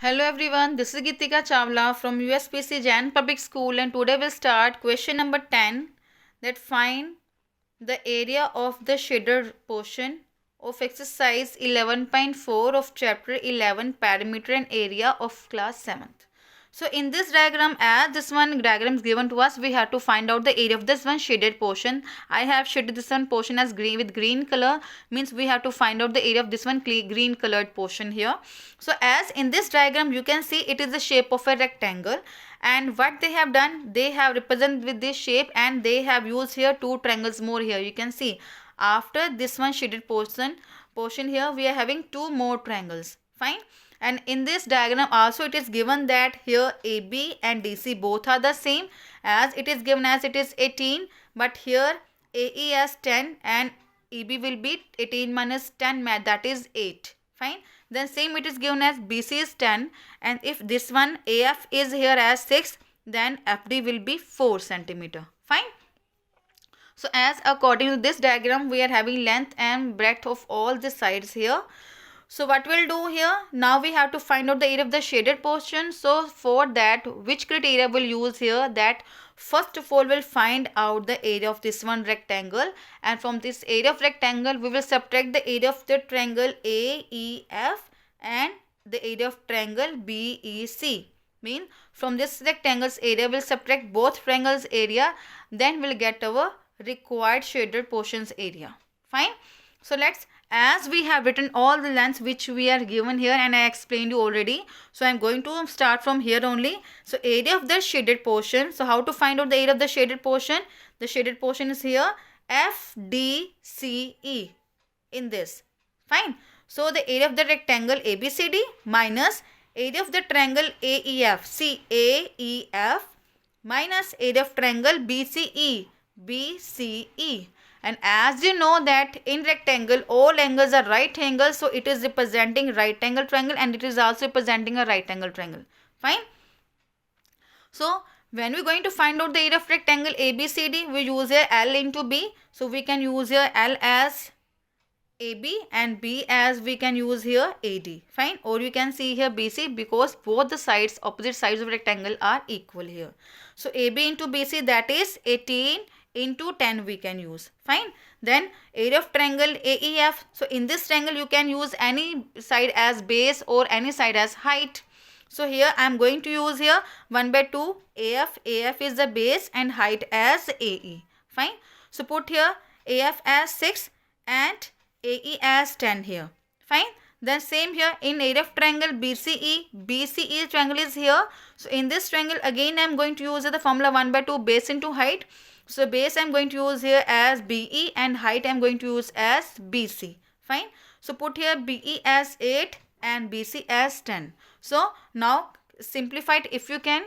Hello everyone, this is Gitika Chawla from USPC Jain Public School, and today we'll start question number 10, that find the area of the shaded portion of exercise 11.4 of chapter 11 perimeter and area of class 7th. So in this diagram, as this one diagram is given to us, we have to find out the area of this one shaded portion. I have shaded this one portion as green with green color, means we have to find out the area of this one green colored portion here. So as in this diagram you can see, it is the shape of a rectangle, and what they have done, they have represented with this shape and they have used here two triangles more here. You can see after this one shaded portion here we are having two more triangles. Fine. And in this diagram also it is given that here AB and DC both are the same, as it is given as it is 18, but here AE as 10 and EB will be 18 minus 10, that is 8. Fine. Then same it is given as BC is 10, and if this one AF is here as 6, then FD will be 4 centimeter. Fine. So as according to this diagram we are having length and breadth of all the sides here. So what we'll do here, now we have to find out the area of the shaded portion. So for that, which criteria we'll use here, that first of all we'll find out the area of this one rectangle, and from this area of rectangle we will subtract the area of the triangle AEF and the area of triangle BEC. Mean from this rectangle's area we'll subtract both triangles area, then we'll get our required shaded portions area. Fine. So let's, as we have written all the lengths which we are given here and I explained you already, so I am going to start from here only. So area of the shaded portion. So how to find out the area of the shaded portion? The shaded portion is here FDCE in this. Fine. So the area of the rectangle ABCD minus area of the triangle AEF, CAEF, minus area of triangle BCE. And as you know that in rectangle all angles are right angles, so it is representing right angle triangle and it is also representing a right angle triangle. Fine. So when we are going to find out the area of rectangle ABCD, we use here L into B. So we can use here L as AB and B as we can use here AD. Fine. Or you can see here BC, because both the sides, opposite sides of rectangle are equal here. So AB into BC, that is 18 into 10 we can use. Fine. Then area of triangle AEF. So in this triangle you can use any side as base or any side as height. So here I am going to use here 1 by 2 AF. AF is the base and height as AE. Fine. So put here AF as 6 and AE as 10 here. Fine. Then same here in area of triangle BCE. BCE triangle is here. So in this triangle again I am going to use the formula 1 by 2 base into height. So base I am going to use here as BE and height I am going to use as BC. Fine. So put here BE as 8 and BC as 10. So now simplify it if you can.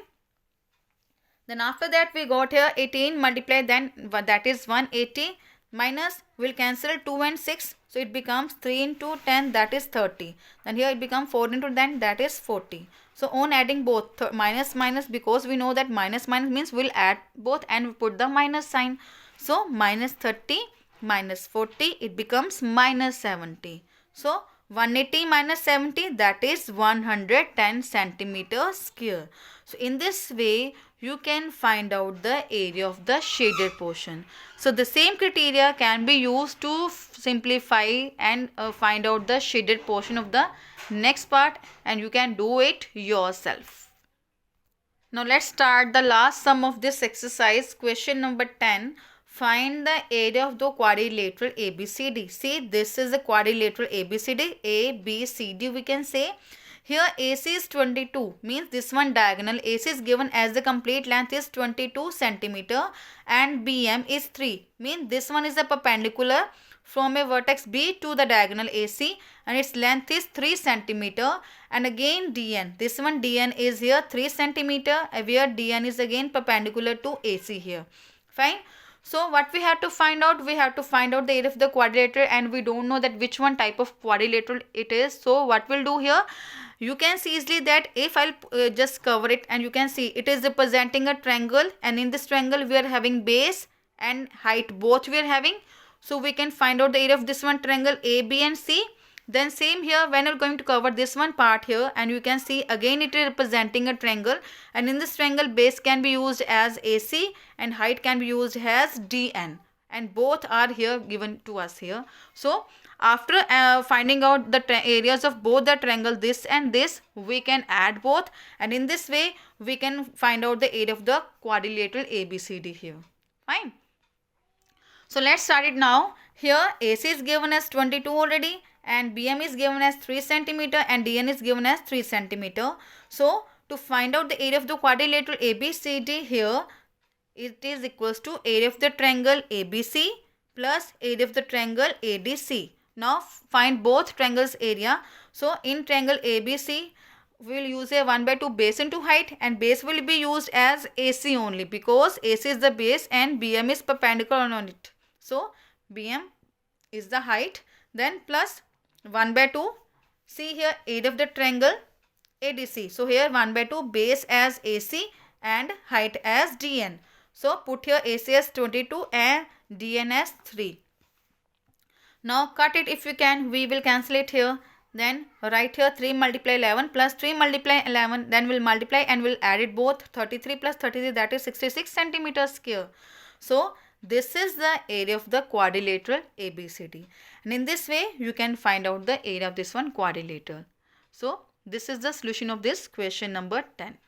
Then after that we got here 18 multiply, then that is 180, minus will cancel 2 and 6. So it becomes 3 into 10, that is 30. Then here it becomes 4 into 10, that is 40. So on adding both minus minus, because we know that minus minus means we'll add both and we put the minus sign. So minus 30 minus 40, it becomes minus 70. So 180 minus 70, that is 110 centimeters square. So in this way you can find out the area of the shaded portion. So the same criteria can be used to simplify and find out the shaded portion of the next part, and you can do it yourself. Now let's start the last sum of this exercise. Question number 10. Find the area of the quadrilateral ABCD. See, this is a quadrilateral ABCD. ABCD we can say. Here AC is 22, means this one diagonal AC is given as the complete length is 22 centimeter and BM is 3. Means this one is a perpendicular from a vertex B to the diagonal AC and its length is 3 centimeter, and again DN. This one DN is here 3 centimeter, where DN is again perpendicular to AC here. Fine. So what we have to find out? We have to find out the area of the quadrilateral, and we don't know that which one type of quadrilateral it is. So what we'll do here? You can see easily that if I'll just cover it, and you can see it is representing a triangle, and in this triangle we are having base and height both we are having. So we can find out the area of this one triangle A, B and C, Then same here, when you're going to cover this one part here, and you can see again it is representing a triangle, and in this triangle base can be used as AC and height can be used as DN, and both are here given to us here. So after finding out the areas of both the triangle, this and this, we can add both, and in this way we can find out the area of the quadrilateral ABCD here. Fine. So let's start it now. Here AC is given as 22 already, and BM is given as 3 cm and DN is given as 3 cm. So to find out the area of the quadrilateral ABCD here, it is equals to area of the triangle ABC plus area of the triangle ADC. Now find both triangles area. So in triangle ABC, we will use a 1/2 base into height, and base will be used as AC only because AC is the base and BM is perpendicular on it. So BM is the height, then plus 1/2. See here area of the triangle ADC. So here 1/2 base as AC and height as DN. So put here AC as 22 and DN as 3. Now cut it if you can. We will cancel it here. Then write here 3 multiply 11 plus 3 multiply 11. Then we'll multiply and we'll add it both. 33 plus 33, that is 66 centimeters square. So this is the area of the quadrilateral ABCD. And in this way you can find out the area of this one quadrilateral. So this is the solution of this question number 10.